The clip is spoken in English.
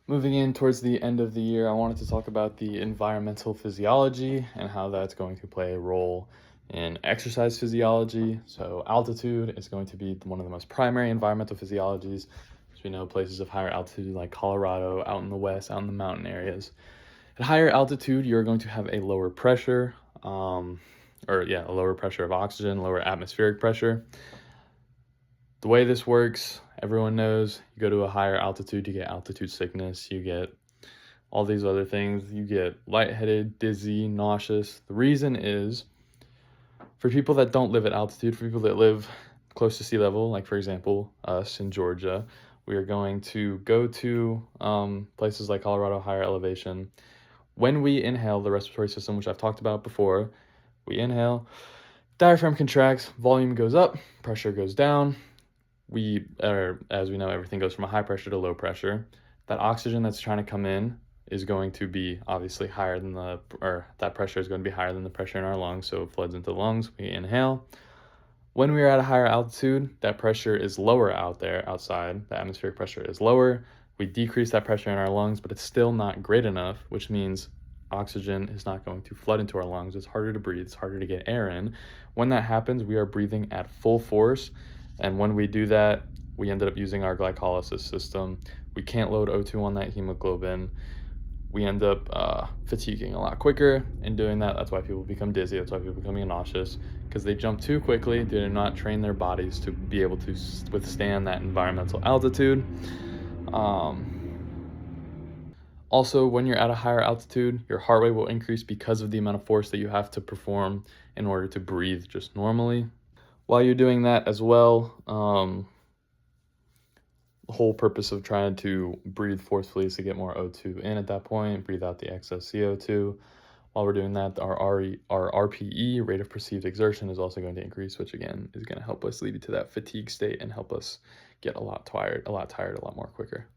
Moving in towards the end of the year, I wanted to talk about the environmental physiology and how that's going to play a role in exercise physiology. So, altitude is going to be one of the most primary environmental physiologies. As we know, places of higher altitude like Colorado, out in the west, out in the mountain areas. At higher altitude, you're going to have a lower pressure, a lower pressure of oxygen, lower atmospheric pressure. The way this works, everyone knows you go to a higher altitude, you get altitude sickness, you get all these other things. You get lightheaded, dizzy, nauseous. The reason is for people that don't live at altitude, for people that live close to sea level, like for example, us in Georgia, we are going to go to places like Colorado, higher elevation. When we inhale the respiratory system, which I've talked about before, we inhale, diaphragm contracts, volume goes up, pressure goes down. As we know, everything goes from a high pressure to low pressure. That oxygen that's trying to come in is going to be obviously higher than that pressure is going to be higher than the pressure in our lungs, so it floods into the lungs. We inhale. When we are at a higher altitude, that pressure is lower out there, outside. The atmospheric pressure is lower. We decrease that pressure in our lungs, but it's still not great enough, which means oxygen is not going to flood into our lungs. It's harder to breathe, it's harder to get air in. When that happens, we are breathing at full force. And when we do that, we ended up using our glycolysis system. We can't load O2 on that hemoglobin. We end up fatiguing a lot quicker. In doing that, that's why people become dizzy. That's why people become nauseous, because they jump too quickly. They did not train their bodies to be able to withstand that environmental altitude. Also, when you're at a higher altitude, your heart rate will increase because of the amount of force that you have to perform in order to breathe just normally. While you're doing that as well, the whole purpose of trying to breathe forcefully is to get more O2 in at that point, breathe out the excess CO2. While we're doing that, our RPE, rate of perceived exertion, is also going to increase, which again is going to help us lead to that fatigue state and help us get a lot tired a lot more quicker.